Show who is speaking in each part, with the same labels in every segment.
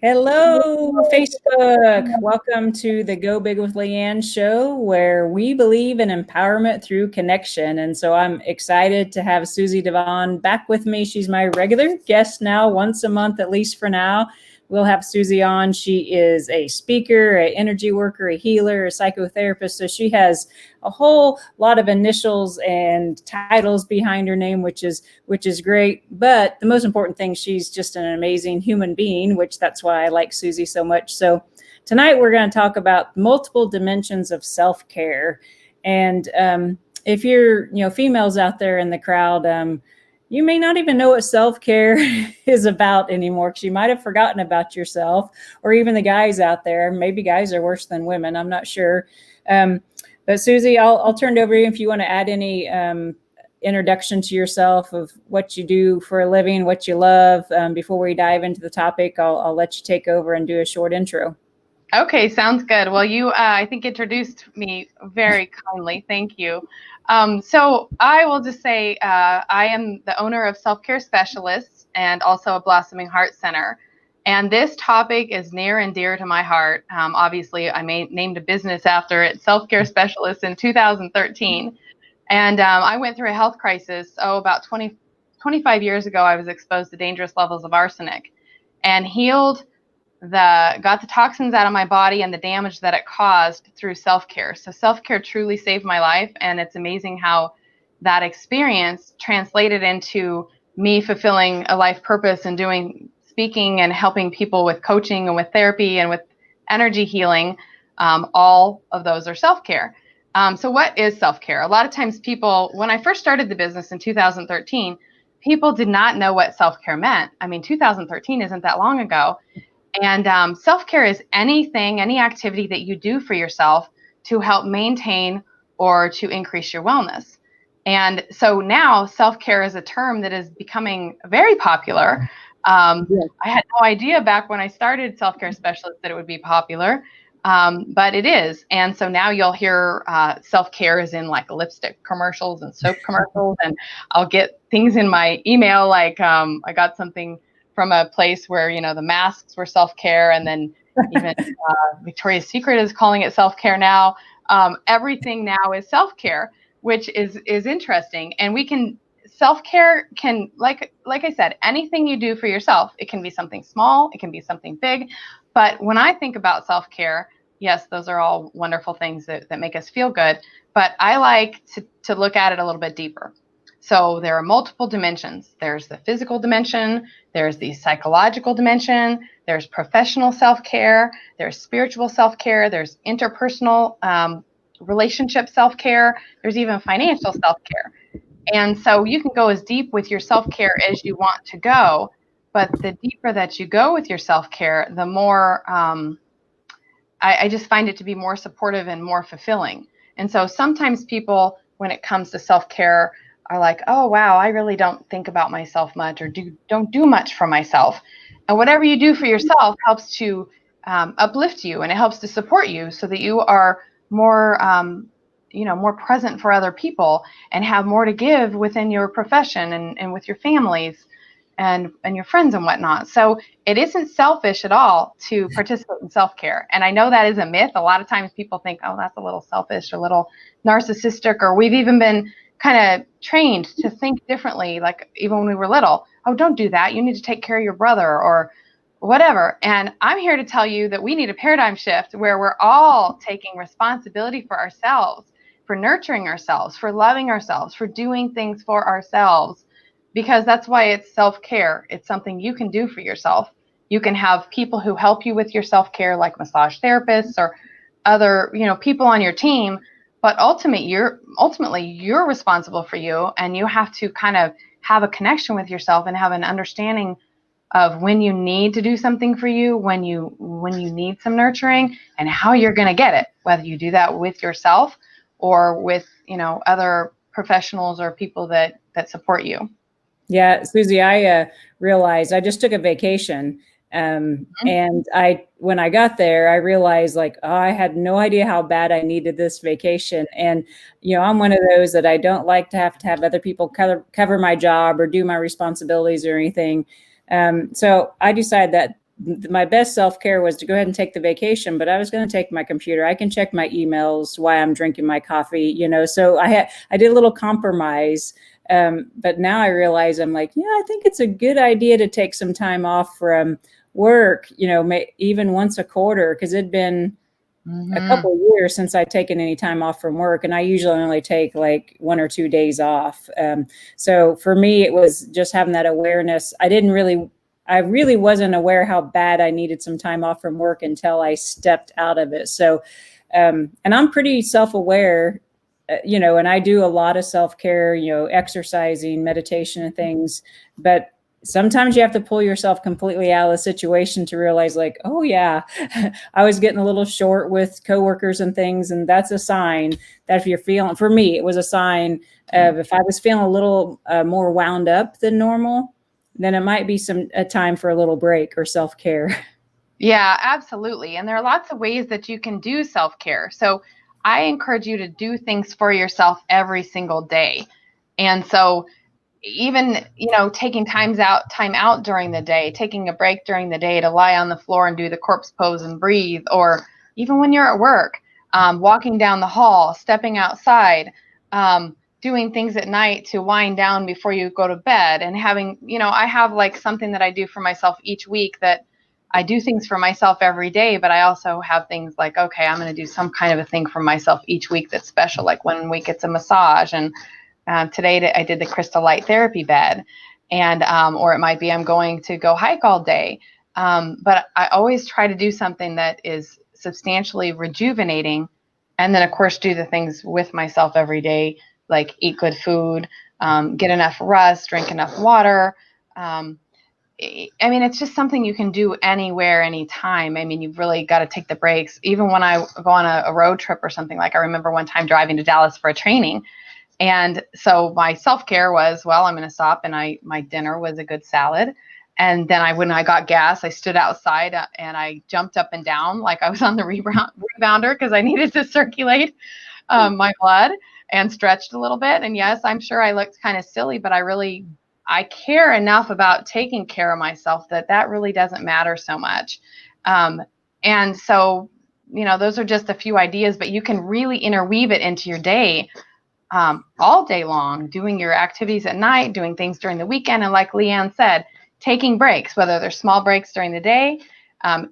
Speaker 1: Hello, Facebook. Welcome to the Go Big with Leanne show, where we believe in empowerment through connection. And so I'm excited to have Suzie DeVaughn back with me. She's my regular guest now, once a month, at least for now. We'll have Suzie on. She is a speaker, an energy worker, a healer, a psychotherapist. So she has a whole lot of initials and titles behind her name, which is great. But the most important thing, she's just an amazing human being, which that's why I like Suzie so much. So tonight we're going to talk about multiple dimensions of self-care. And if you're, females out there in the crowd, you may not even know what self-care is about anymore, because you might have forgotten about yourself, or even the guys out there. Maybe guys are worse than women. I'm not sure. But Suzie, I'll turn it over to you if you want to add any introduction to yourself of what you do for a living, what you love. Before we dive into the topic, I'll let you take over and do a short intro.
Speaker 2: Okay, sounds good. Well, you, I think, introduced me very kindly. Thank you. So I will just say I am the owner of Self-Care Specialists and also a Blossoming Heart Center. And this topic is near and dear to my heart. Obviously, I named a business after it, Self-Care Specialists, in 2013. And I went through a health crisis. About 25 years ago, I was exposed to dangerous levels of arsenic and got the toxins out of my body and the damage that it caused through self-care. So self-care truly saved my life, and it's amazing how that experience translated into me fulfilling a life purpose and speaking and helping people with coaching and with therapy and with energy healing. All of those are self-care. So what is self-care? A lot of times people, when I first started the business in 2013, people did not know what self-care meant. I mean, 2013 isn't that long ago. And self-care is any activity that you do for yourself to help maintain or to increase your wellness. And so now self-care is a term that is becoming very popular. I had no idea back when I started Self-Care Specialist that it would be popular, but it is. And so now you'll hear self-care is in like lipstick commercials and soap commercials, and I'll get things in my email like I got something from a place where, the masks were self-care, and then even Victoria's Secret is calling it self-care now. Everything now is self-care, which is interesting. And self-care can, like I said, anything you do for yourself. It can be something small, it can be something big. But when I think about self-care, yes, those are all wonderful things that make us feel good. But I like to look at it a little bit deeper. So there are multiple dimensions. There's the physical dimension, there's the psychological dimension, there's professional self-care, there's spiritual self-care, there's interpersonal relationship self-care, there's even financial self-care. And so you can go as deep with your self-care as you want to go, but the deeper that you go with your self-care, the more I just find it to be more supportive and more fulfilling. And so sometimes people, when it comes to self-care, are like, oh, wow, I really don't think about myself much, or don't do much for myself. And whatever you do for yourself helps to uplift you, and it helps to support you so that you are more, more present for other people and have more to give within your profession and with your families and your friends and whatnot. So it isn't selfish at all to participate in self-care. And I know that is a myth. A lot of times people think, oh, that's a little selfish, a little narcissistic, or we've even been kind of trained to think differently, like even when we were little. Oh, don't do that. You need to take care of your brother or whatever. And I'm here to tell you that we need a paradigm shift where we're all taking responsibility for ourselves, for nurturing ourselves, for loving ourselves, for doing things for ourselves, because that's why it's self-care. It's something you can do for yourself. You can have people who help you with your self-care, like massage therapists or other, people on your team. But ultimately, you're responsible for you, and you have to kind of have a connection with yourself and have an understanding of when you need to do something for you, when you need some nurturing, and how you're going to get it, whether you do that with yourself or with, other professionals or people that support you.
Speaker 1: Yeah, Suzie, I realized I just took a vacation. And when I got there, I realized I had no idea how bad I needed this vacation. And, I'm one of those that I don't like to have other people cover my job or do my responsibilities or anything. So I decided that my best self-care was to go ahead and take the vacation, but I was going to take my computer. I can check my emails while I'm drinking my coffee, so I did a little compromise. But now I realize I'm like, I think it's a good idea to take some time off from work, even once a quarter, because it'd been a couple of years since I'd taken any time off from work. And I usually only take like 1 or 2 days off. So for me, it was just having that awareness. I really wasn't aware how bad I needed some time off from work until I stepped out of it. So, and I'm pretty self-aware, and I do a lot of self-care, exercising, meditation and things, but sometimes you have to pull yourself completely out of the situation to realize like, oh yeah, I was getting a little short with coworkers and things. And that's a sign that if you're feeling, for me, it was a sign of if I was feeling a little more wound up than normal, then it might be a time for a little break or self-care.
Speaker 2: Yeah, absolutely. And there are lots of ways that you can do self-care. So I encourage you to do things for yourself every single day. And so even, taking time out during the day, taking a break during the day to lie on the floor and do the corpse pose and breathe, or even when you're at work, walking down the hall, stepping outside, doing things at night to wind down before you go to bed, and having, I have like something that I do for myself each week. That I do things for myself every day, but I also have things like, okay, I'm going to do some kind of a thing for myself each week that's special. Like 1 week it's a massage, and today I did the crystal light therapy bed, and or it might be I'm going to go hike all day. But I always try to do something that is substantially rejuvenating, and then of course do the things with myself every day, like eat good food, get enough rest, drink enough water. I mean, it's just something you can do anywhere, anytime. I mean, you've really got to take the breaks. Even when I go on a road trip or something, like I remember one time driving to Dallas for a training. And so my self-care was, well, I'm going to stop, and my dinner was a good salad. And then when I got gas, I stood outside and I jumped up and down like I was on the rebounder, because I needed to circulate my blood, and stretched a little bit. And yes, I'm sure I looked kind of silly, but I care enough about taking care of myself that really doesn't matter so much. And so, those are just a few ideas, but you can really interweave it into your day, all day long, doing your activities at night, doing things during the weekend. And like Leanne said, taking breaks, whether they're small breaks during the day,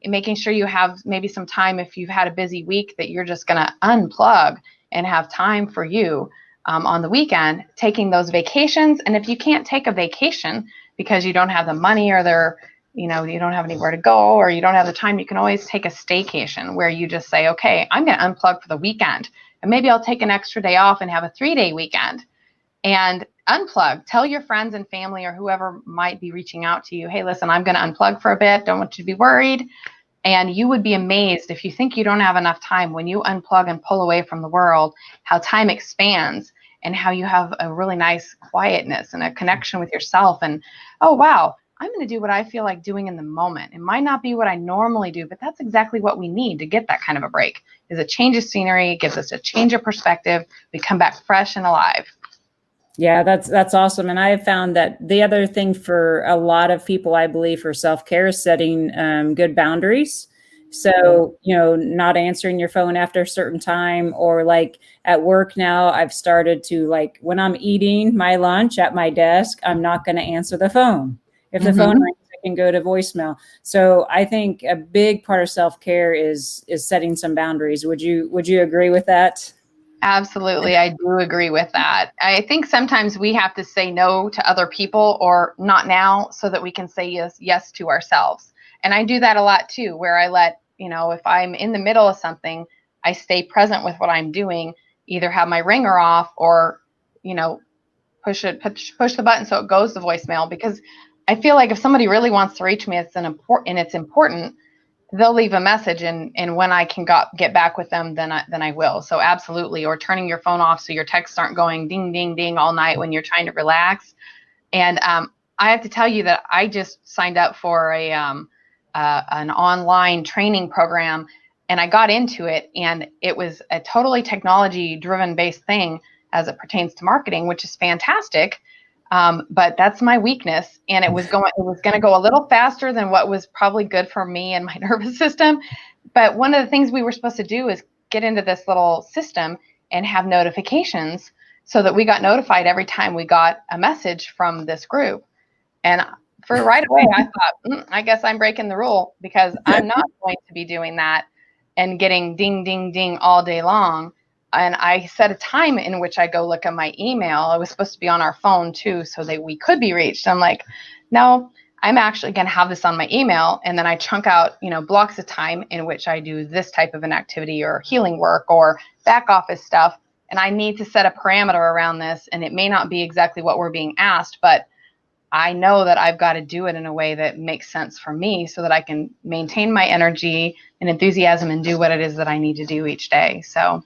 Speaker 2: making sure you have maybe some time if you've had a busy week that you're just going to unplug and have time for you. On the weekend, taking those vacations. And if you can't take a vacation because you don't have the money, or you don't have anywhere to go, or you don't have the time, you can always take a staycation where you just say, okay, I'm going to unplug for the weekend, and maybe I'll take an extra day off and have a 3-day weekend and unplug. Tell your friends and family or whoever might be reaching out to you, hey, listen, I'm going to unplug for a bit. Don't want you to be worried. And you would be amazed, if you think you don't have enough time, when you unplug and pull away from the world, how time expands, and how you have a really nice quietness and a connection with yourself. And, oh, wow, I'm going to do what I feel like doing in the moment. It might not be what I normally do, but that's exactly what we need to get that kind of a break, is a change of scenery. It gives us a change of perspective. We come back fresh and alive.
Speaker 1: Yeah, that's awesome. And I have found that the other thing for a lot of people, I believe, for self-care is setting good boundaries. So, not answering your phone after a certain time, or like at work now, I've started to, like, when I'm eating my lunch at my desk, I'm not going to answer the phone. If the phone rings, I can go to voicemail. So I think a big part of self-care is setting some boundaries. Would you agree with that?
Speaker 2: Absolutely. I do agree with that. I think sometimes we have to say no to other people, or not now, so that we can say yes to ourselves. And I do that a lot too, where I let, if I'm in the middle of something, I stay present with what I'm doing, either have my ringer off, or, push the button so it goes to voicemail, because I feel like if somebody really wants to reach me, it's important, they'll leave a message, and when I can get back with them, then I will. So absolutely. Or turning your phone off so your texts aren't going ding, ding, ding all night when you're trying to relax. And I have to tell you that I just signed up for an online training program, and I got into it, and it was a totally technology driven based thing as it pertains to marketing, which is fantastic. But that's my weakness. And it was going to go a little faster than what was probably good for me and my nervous system. But one of the things we were supposed to do is get into this little system and have notifications so that we got notified every time we got a message from this group. And for right away, I thought, I guess I'm breaking the rule, because I'm not going to be doing that and getting ding, ding, ding all day long. And I set a time in which I go look at my email. It was supposed to be on our phone too, so that we could be reached. I'm like, no, I'm actually going to have this on my email. And then I chunk out, blocks of time in which I do this type of an activity or healing work or back office stuff. And I need to set a parameter around this. And it may not be exactly what we're being asked, but I know that I've got to do it in a way that makes sense for me so that I can maintain my energy and enthusiasm and do what it is that I need to do each day. So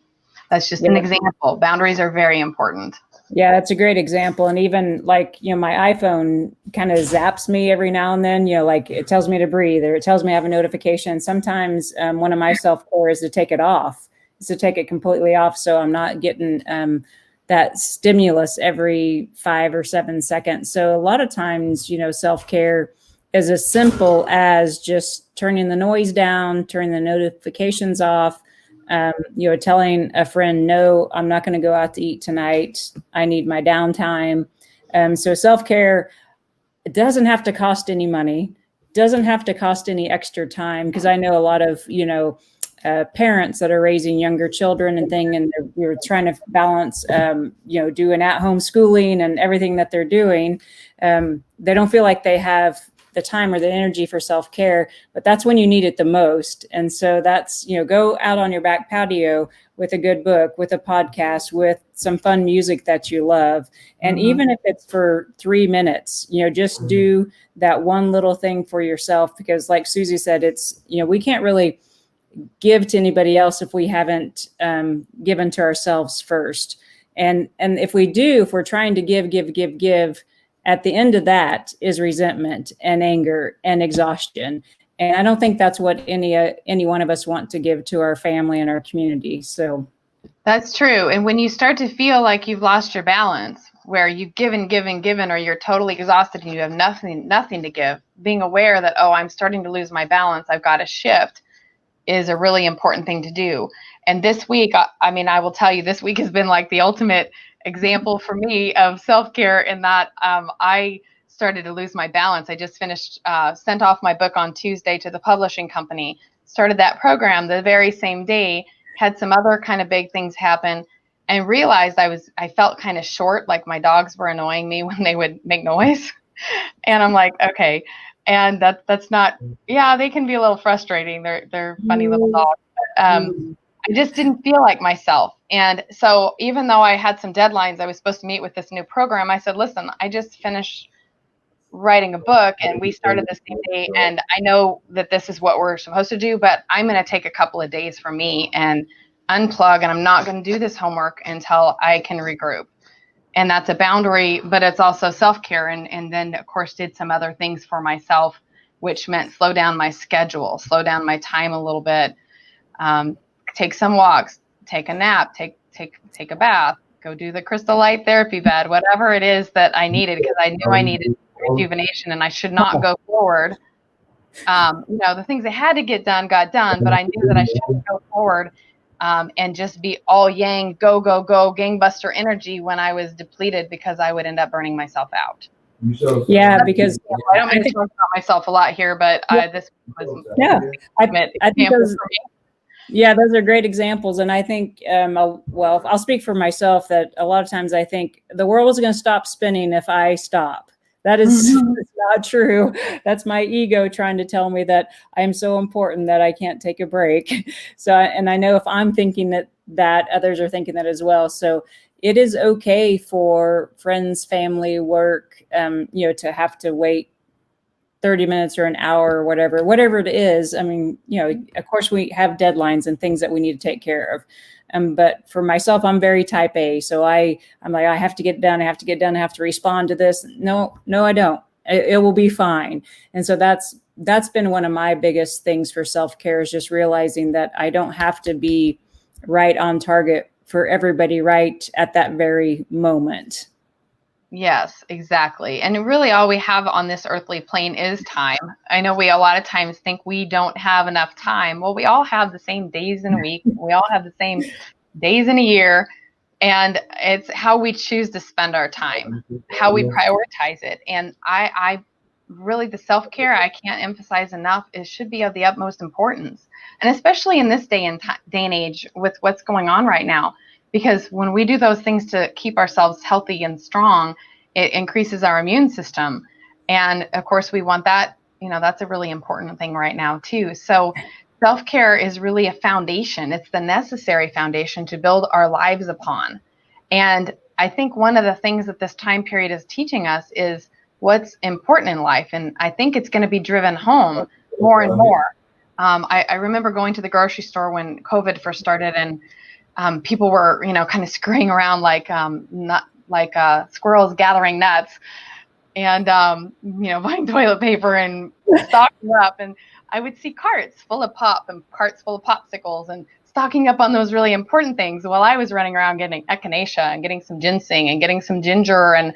Speaker 2: that's just an example. Boundaries are very important.
Speaker 1: Yeah, that's a great example. And even like, my iPhone kind of zaps me every now and then, like it tells me to breathe, or it tells me I have a notification. Sometimes one of my self-care is to take it off, is to take it completely off. So I'm not getting that stimulus every 5 or 7 seconds. So a lot of times, self-care is as simple as just turning the noise down, turning the notifications off, telling a friend, no, I'm not going to go out to eat tonight. I need my downtime. So self-care, it doesn't have to cost any money, doesn't have to cost any extra time. Because I know a lot of, parents that are raising younger children and we're trying to balance, doing at-home schooling and everything that they're doing. They don't feel like they have the time or the energy for self-care, but that's when you need it the most. And so that's, go out on your back patio with a good book, with a podcast, with some fun music that you love. And even if it's for 3 minutes, just do that one little thing for yourself, because like Suzie said, it's, we can't really give to anybody else if we haven't given to ourselves first. And if we're trying to give, at the end of that is resentment and anger and exhaustion. And I don't think that's what any one of us want to give to our family and our community. So
Speaker 2: that's true. And when you start to feel like you've lost your balance, where you've given, or you're totally exhausted and you have nothing to give, being aware that, I'm starting to lose my balance, I've got to shift, is a really important thing to do. And this week, I will tell you, this week has been like the ultimate example for me of self-care, in that I started to lose my balance. I just finished, sent off my book on Tuesday to the publishing company, started that program the very same day, had some other kind of big things happen, and realized I felt kind of short, like my dogs were annoying me when they would make noise. And I'm like, okay. And that's not, they can be a little frustrating. They're funny little dogs. But, I just didn't feel like myself. And so even though I had some deadlines, I was supposed to meet with this new program, I said, listen, I just finished writing a book and we started the same day. And I know that this is what we're supposed to do, but I'm going to take a couple of days for me and unplug. And I'm not going to do this homework until I can regroup. And that's a boundary, but it's also self-care. And then, of course, did some other things for myself, which meant slow down my schedule, slow down my time a little bit, take some walks, take a nap, take a bath, go do the crystal light therapy bed, whatever it is that I needed, because I knew I needed rejuvenation and I should not go forward. The things I had to get done got done, but I knew that I shouldn't go forward and just be all yang, go, gangbuster energy when I was depleted, because I would end up burning myself out.
Speaker 1: Yeah, because
Speaker 2: I don't mean to talk about myself a lot here, but this was
Speaker 1: I think those, for me. Yeah, those are great examples. And I think, I'll speak for myself, that a lot of times I think the world is going to stop spinning if I stop. That is not true. That's my ego trying to tell me that I am so important that I can't take a break. So, and I know if I'm thinking that others are thinking that as well. So it is okay for friends, family, work, to have to wait 30 minutes or an hour or whatever it is. I mean, of course we have deadlines and things that we need to take care of. But for myself, I'm very type A. So I'm like, I have to get done. I have to respond to this. No, I don't. It will be fine. And so that's been one of my biggest things for self-care, is just realizing that I don't have to be right on target for everybody right at that very moment.
Speaker 2: Yes, exactly. And really all we have on this earthly plane is time. I know we a lot of times think we don't have enough time. Well, we all have the same days in a week. We all have the same days in a year. And it's how we choose to spend our time, how we prioritize it. And I really, the self-care, I can't emphasize enough, it should be of the utmost importance. And especially in this day and age with what's going on right now. Because when we do those things to keep ourselves healthy and strong, it increases our immune system. And of course, we want that, that's a really important thing right now, too. So, self care is really a foundation. It's the necessary foundation to build our lives upon. And I think one of the things that this time period is teaching us is what's important in life. And I think it's going to be driven home more and more. I remember going to the grocery store when COVID first started, and people were, kind of scurrying around like squirrels gathering nuts, and buying toilet paper and stocking up. And I would see carts full of pop and carts full of popsicles and stocking up on those really important things while I was running around getting echinacea and getting some ginseng and getting some ginger and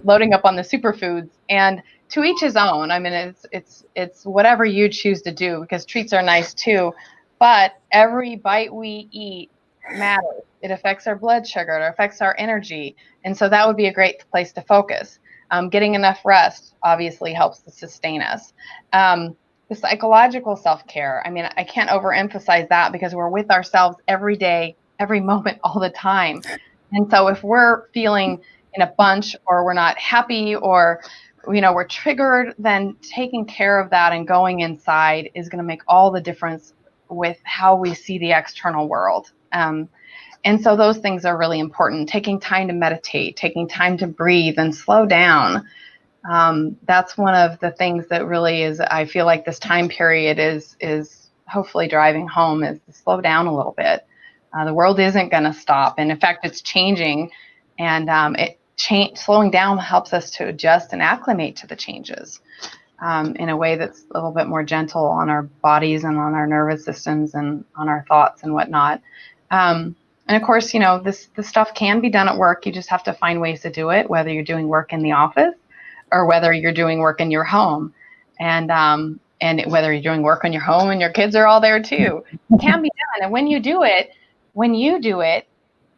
Speaker 2: loading up on the superfoods. And to each his own. I mean, it's whatever you choose to do, because treats are nice too. But every bite we eat matters. It affects our blood sugar. It affects our energy. And so that would be a great place to focus. Getting enough rest obviously helps to sustain us. The psychological self-care, I mean, I can't overemphasize that, because we're with ourselves every day, every moment, all the time. And so if we're feeling in a bunch, or we're not happy, or we're triggered, then taking care of that and going inside is going to make all the difference with how we see the external world. And so those things are really important. Taking time to meditate, taking time to breathe and slow down. That's one of the things that really is, I feel like this time period is hopefully driving home, is to slow down a little bit. The world isn't going to stop. And in fact, it's changing. And slowing down helps us to adjust and acclimate to the changes in a way that's a little bit more gentle on our bodies and on our nervous systems and on our thoughts and whatnot. And of course, this stuff can be done at work. You just have to find ways to do it, whether you're doing work in the office or whether you're doing work in your home. And whether you're doing work in your home and your kids are all there too. It can be done. And when you do it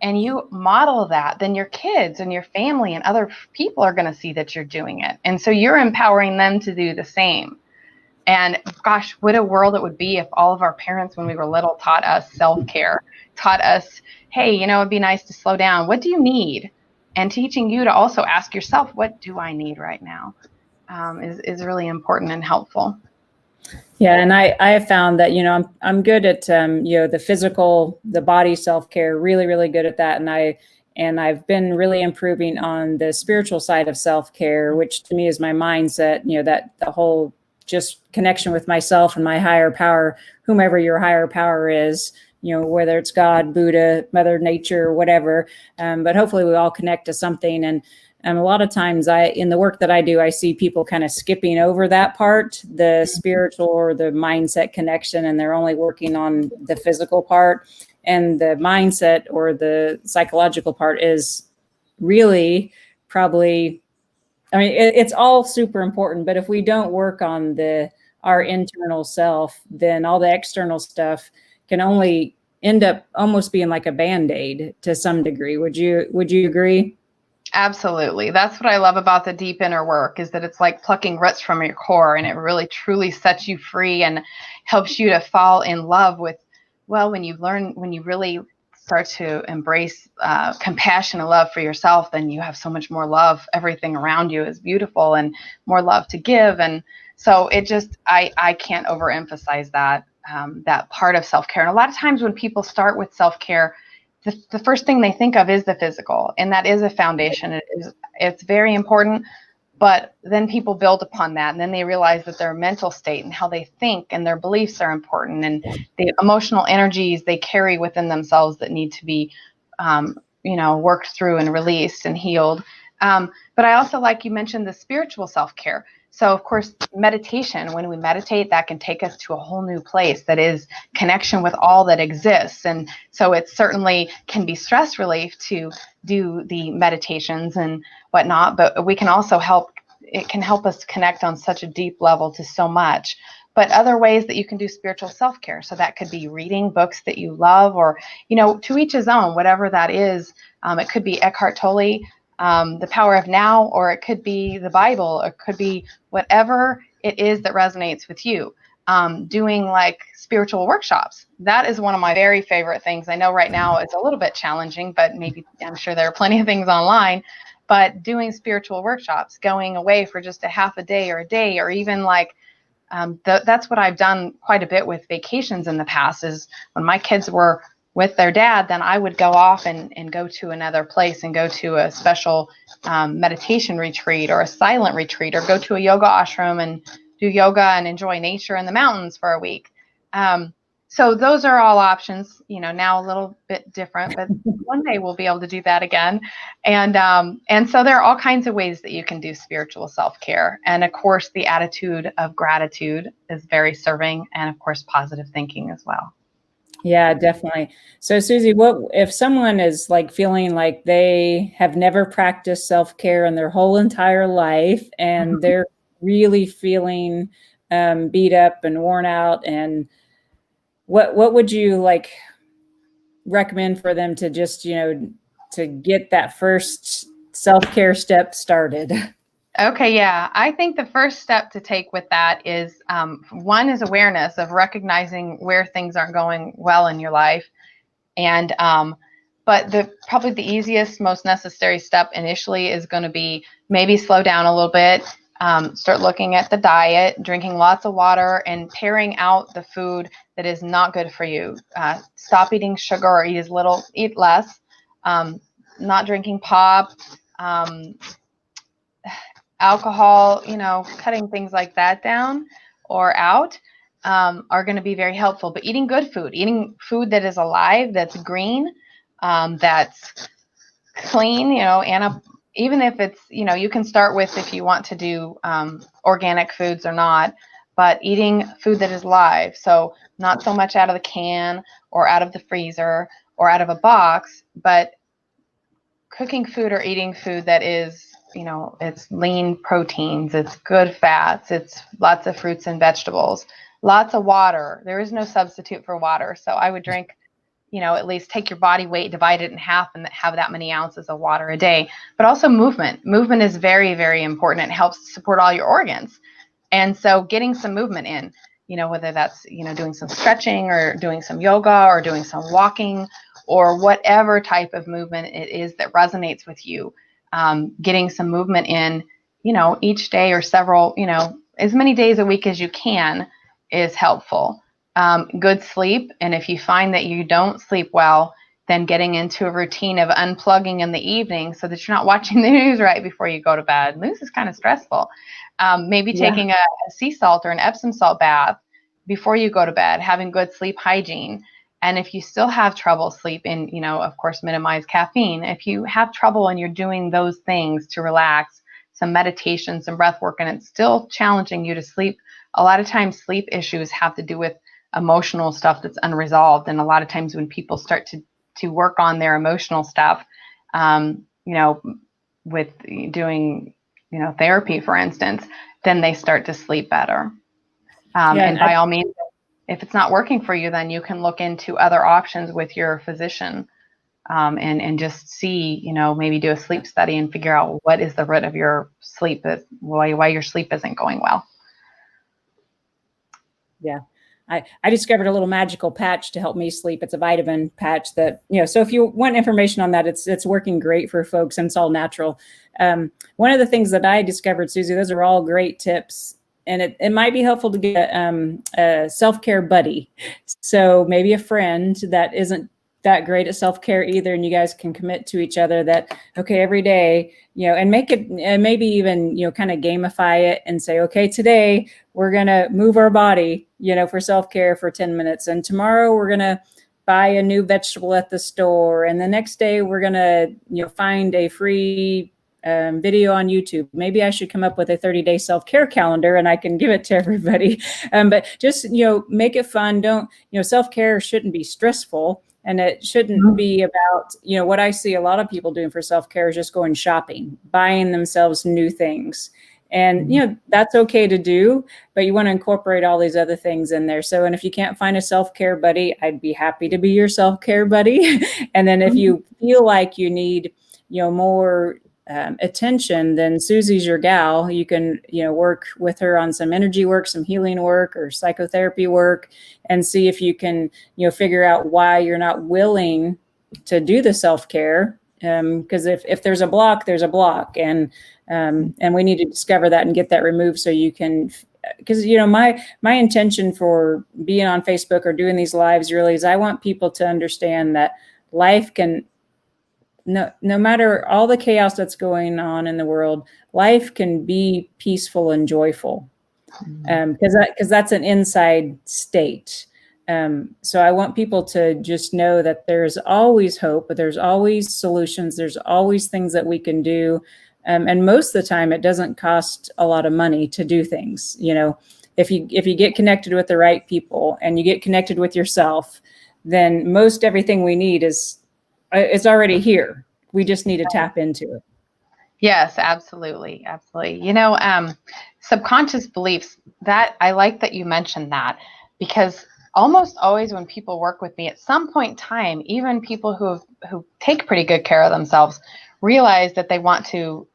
Speaker 2: and you model that, then your kids and your family and other people are going to see that you're doing it. And so you're empowering them to do the same. And gosh, what a world it would be if all of our parents, when we were little, taught us self-care, taught us, hey, it'd be nice to slow down. What do you need? And teaching you to also ask yourself, what do I need right now, is really important and helpful.
Speaker 1: Yeah, and I have found that I'm good at the physical, the body self-care, really really good at that, and I've been really improving on the spiritual side of self-care, which to me is my mindset. That the whole just connection with myself and my higher power, whomever your higher power is. Whether it's God, Buddha, Mother Nature, whatever. But hopefully we all connect to something. And a lot of times in the work that I do, I see people kind of skipping over that part, the spiritual or the mindset connection, and they're only working on the physical part. And the mindset or the psychological part is really probably, it's all super important. But if we don't work on our internal self, then all the external stuff can only end up almost being like a Band-Aid to some degree. Would you agree?
Speaker 2: Absolutely. That's what I love about the deep inner work, is that it's like plucking roots from your core, and it really truly sets you free and helps you to fall in love with, when you really start to embrace compassion and love for yourself, then you have so much more love. Everything around you is beautiful and more love to give. And so I can't overemphasize that part of self-care. And a lot of times when people start with self-care, the first thing they think of is the physical, and that is a foundation. It's very important, but then people build upon that, and then they realize that their mental state and how they think and their beliefs are important, and the emotional energies they carry within themselves that need to be, worked through and released and healed. But I also, like you mentioned, the spiritual self-care. So, of course, meditation, when we meditate, that can take us to a whole new place that is connection with all that exists. And so it certainly can be stress relief to do the meditations and whatnot, but we can also it can help us connect on such a deep level to so much. But other ways that you can do spiritual self-care. So that could be reading books that you love, or, to each his own, whatever that is. It could be Eckhart Tolle, The Power of Now, or it could be the Bible, or it could be whatever it is that resonates with you. Doing like spiritual workshops. That is one of my very favorite things. I know right now it's a little bit challenging, but maybe I'm sure there are plenty of things online. But doing spiritual workshops, going away for just a half a day, or even like that's what I've done quite a bit with vacations in the past. Is when my kids were with their dad, then I would go off and go to another place and go to a special meditation retreat or a silent retreat, or go to a yoga ashram and do yoga and enjoy nature in the mountains for a week. So those are all options, now a little bit different, but one day we'll be able to do that again. And so there are all kinds of ways that you can do spiritual self-care. And of course, the attitude of gratitude is very serving, and of course, positive thinking as well.
Speaker 1: Yeah, definitely. So Suzie, what if someone is like feeling like they have never practiced self-care in their whole entire life, and they're really feeling beat up and worn out, and what would you like recommend for them to just, to get that first self-care step started?
Speaker 2: Okay, yeah. I think the first step to take with that is one is awareness of recognizing where things aren't going well in your life. And but probably the easiest, most necessary step initially is going to be maybe slow down a little bit, start looking at the diet, drinking lots of water, and paring out the food that is not good for you. Stop eating sugar, or eat less. Not drinking pop. Alcohol, cutting things like that down or out are going to be very helpful. But eating good food, eating food that is alive, that's green, that's clean, even if it's, you can start with if you want to do organic foods or not, but eating food that is live. So not so much out of the can or out of the freezer or out of a box, but cooking food or eating food that is, it's lean proteins, it's good fats, it's lots of fruits and vegetables, lots of water. There is no substitute for water. So I would drink, at least take your body weight, divide it in half, and have that many ounces of water a day. But also movement. Movement is very, very important. It helps support all your organs. And so getting some movement in, whether that's, doing some stretching or doing some yoga or doing some walking or whatever type of movement it is that resonates with you, getting some movement in, each day or several, as many days a week as you can is helpful. Good sleep. And if you find that you don't sleep well, then getting into a routine of unplugging in the evening so that you're not watching the news right before you go to bed. News is kind of stressful. Maybe taking a sea salt or an Epsom salt bath before you go to bed, having good sleep hygiene. And if you still have trouble sleeping, of course, minimize caffeine. If you have trouble and you're doing those things to relax, some meditation, some breath work, and it's still challenging you to sleep, a lot of times sleep issues have to do with emotional stuff that's unresolved. And a lot of times when people start to work on their emotional stuff, with doing, therapy, for instance, then they start to sleep better. And by all means, if it's not working for you, then you can look into other options with your physician, and just see, maybe do a sleep study and figure out what is the root of your sleep, why your sleep isn't going well.
Speaker 1: Yeah. I discovered a little magical patch to help me sleep. It's a vitamin patch that, so if you want information on that, it's working great for folks, and it's all natural. One of the things that I discovered, Suzie, those are all great tips. And it might be helpful to get a self-care buddy. So maybe a friend that isn't that great at self-care either, and you guys can commit to each other that, okay, every day, and make it, and maybe even, kind of gamify it and say, okay, today we're going to move our body, for self-care for 10 minutes. And tomorrow we're going to buy a new vegetable at the store. And the next day we're going to, find a free video on YouTube. Maybe I should come up with a 30-day self-care calendar and I can give it to everybody. But just, make it fun. Don't, self-care shouldn't be stressful, and it shouldn't be about, what I see a lot of people doing for self-care is just going shopping, buying themselves new things. And, that's okay to do, but you want to incorporate all these other things in there. So, and if you can't find a self-care buddy, I'd be happy to be your self-care buddy. And then if you feel like you need, more attention, then Susie's your gal. You can, work with her on some energy work, some healing work, or psychotherapy work, and see if you can, figure out why you're not willing to do the self-care. Because if there's a block, there's a block, and we need to discover that and get that removed so you can. Because my intention for being on Facebook or doing these lives really is I want people to understand that life can. No matter all the chaos that's going on in the world, life can be peaceful and joyful, because that's an inside state. So I want people to just know that there's always hope, but there's always solutions. There's always things that we can do. And most of the time it doesn't cost a lot of money to do things. If you get connected with the right people and you get connected with yourself, then most everything we need is already here. We just need to tap into it.
Speaker 2: Yes, absolutely. Absolutely. Subconscious beliefs, that I like that you mentioned that, because almost always when people work with me at some point in time, even people who take pretty good care of themselves, realize that they want to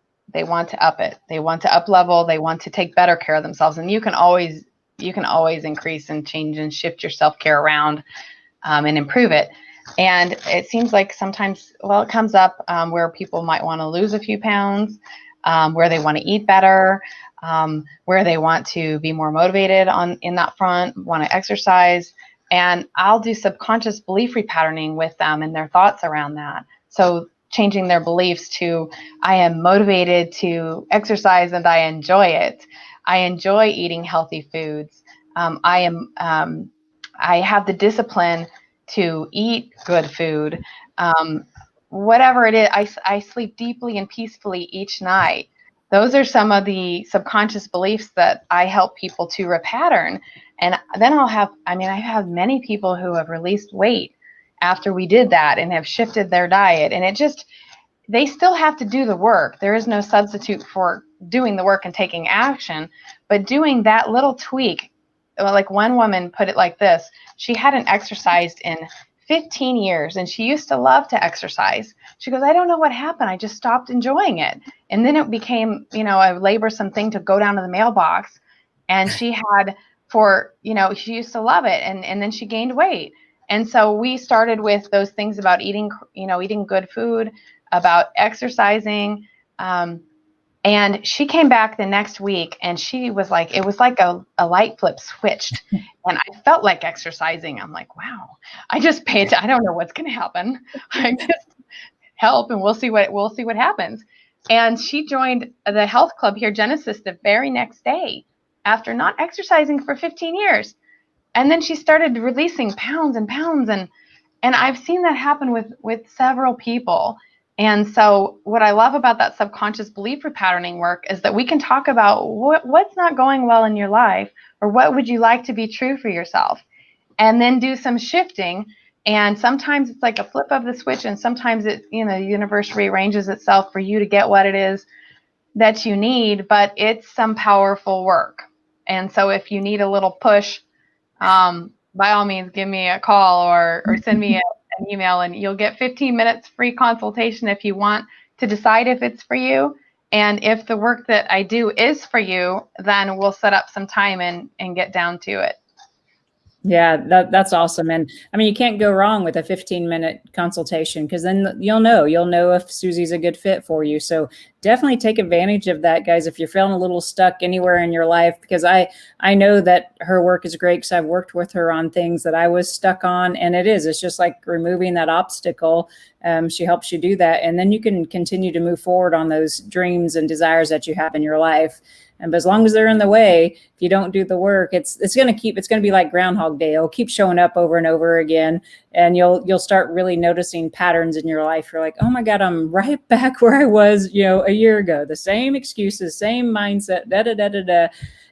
Speaker 2: up it. They want to up level. They want to take better care of themselves. And you can always increase and change and shift your self-care around and improve it. And it seems like sometimes, it comes up where people might want to lose a few pounds, where they want to eat better, where they want to be more motivated in that front, want to exercise. And I'll do subconscious belief repatterning with them and their thoughts around that. So changing their beliefs to, I am motivated to exercise and I enjoy it. I enjoy eating healthy foods. I have the discipline to eat good food. Whatever it is, I sleep deeply and peacefully each night. Those are some of the subconscious beliefs that I help people to repattern. And then I have many people who have released weight after we did that and have shifted their diet. And they still have to do the work. There is no substitute for doing the work and taking action, but doing that little tweak. Like one woman put it like this: she hadn't exercised in 15 years and she used to love to exercise. She goes, I don't know what happened. I just stopped enjoying it. And then it became, a laborsome thing to go down to the mailbox. And she she used to love it. And then she gained weight. And so we started with those things about eating good food, about exercising. And she came back the next week and she was like, it was like a light flip switched. And I felt like exercising. I'm like, wow, I just paid. I don't know what's going to happen. I just help and we'll see what happens. And she joined the health club here, Genesis, the very next day after not exercising for 15 years. And then she started releasing pounds and pounds. And I've seen that happen with several people. And so what I love about that subconscious belief repatterning work is that we can talk about what's not going well in your life, or what would you like to be true for yourself, and then do some shifting. And sometimes it's like a flip of the switch, and sometimes the universe rearranges itself for you to get what it is that you need, but it's some powerful work. And so if you need a little push, by all means, give me a call or send me an email, and you'll get 15 minutes free consultation if you want to decide if it's for you. And if the work that I do is for you, then we'll set up some time and get down to it.
Speaker 1: Yeah, that's awesome. And I mean, you can't go wrong with a 15-minute consultation, because then you'll know if Susie's a good fit for you. So definitely take advantage of that, guys, if you're feeling a little stuck anywhere in your life, because I know that her work is great, because I've worked with her on things that I was stuck on. And it's just like removing that obstacle. She helps you do that. And then you can continue to move forward on those dreams and desires that you have in your life. And but as long as they're in the way, if you don't do the work, it's going to be like Groundhog Day. It'll keep showing up over and over again. And you'll start really noticing patterns in your life. You're like, oh my God, I'm right back where I was, a year ago. The same excuses, same mindset, da da da da da.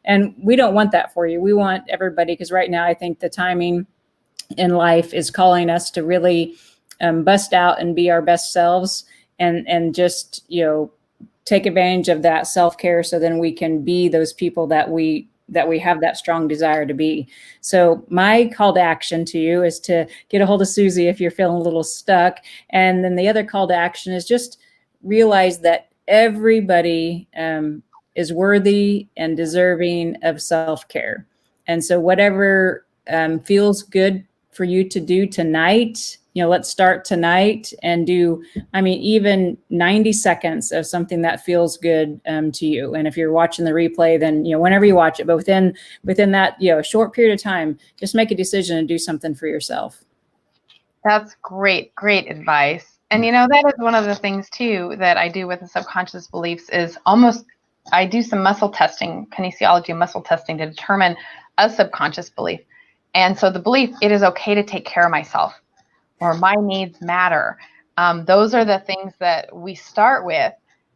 Speaker 1: And we don't want that for you. We want everybody, because right now I think the timing in life is calling us to really bust out and be our best selves, and just take advantage of that self-care, so then we can be those people that we have that strong desire to be. So my call to action to you is to get a hold of Suzie if you're feeling a little stuck. And then the other call to action is just realize that everybody is worthy and deserving of self-care. And so whatever feels good for you to do tonight, let's start tonight and do, even 90 seconds of something that feels good to you. And if you're watching the replay, then, whenever you watch it, but within that, short period of time, just make a decision and do something for yourself.
Speaker 2: That's great advice. And that is one of the things too that I do with the subconscious beliefs is I do some muscle testing, kinesiology and muscle testing, to determine a subconscious belief. And so the belief, it is okay to take care of myself, or my needs matter. Those are the things that we start with,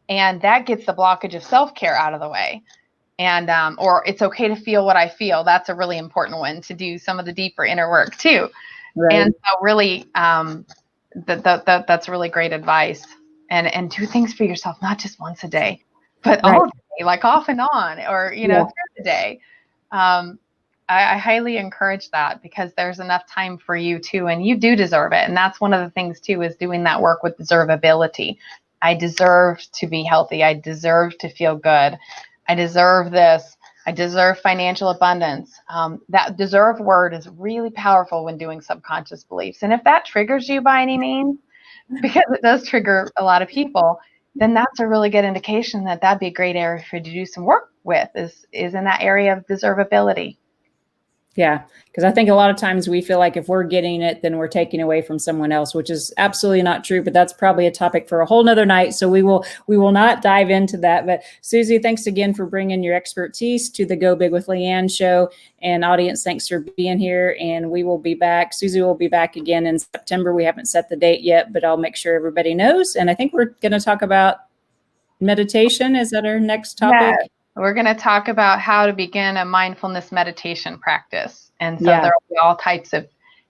Speaker 2: and that gets the blockage of self-care out of the way. And or it's okay to feel what I feel. That's a really important one, to do some of the deeper inner work too. Right. And so really, that's really great advice. And do things for yourself, not just once a day, but all day, like off and on, or through the day. I highly encourage that, because there's enough time for you too, and you do deserve it. And that's one of the things too, is doing that work with deservability. I deserve to be healthy. I deserve to feel good. I deserve this. I deserve financial abundance. That deserve word is really powerful when doing subconscious beliefs. And if that triggers you by any means, because it does trigger a lot of people, then that's a really good indication that that'd be a great area for you to do some work with, is in that area of deservability.
Speaker 1: Yeah, because I think a lot of times we feel like if we're getting it, then we're taking away from someone else, which is absolutely not true. But that's probably a topic for a whole nother night. So we will not dive into that. But Suzie, thanks again for bringing your expertise to the Go Big with Leanne show. And audience, thanks for being here. And we will be back. Suzie will be back again in September. We haven't set the date yet, but I'll make sure everybody knows. And I think we're going to talk about meditation. Is that our next topic?
Speaker 2: Yeah. We're going to talk about how to begin a mindfulness meditation practice. And so there will be all types of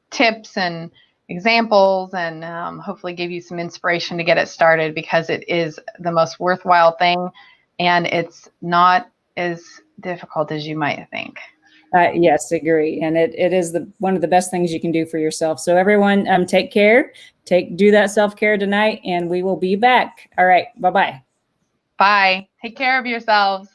Speaker 2: tips and examples, and hopefully give you some inspiration to get it started, because it is the most worthwhile thing, and it's not as difficult as you might think.
Speaker 1: Yes, agree. And it is one of the best things you can do for yourself. So everyone, take care, do that self-care tonight, and we will be back. All right. Bye-bye.
Speaker 2: Bye. Take care of yourselves.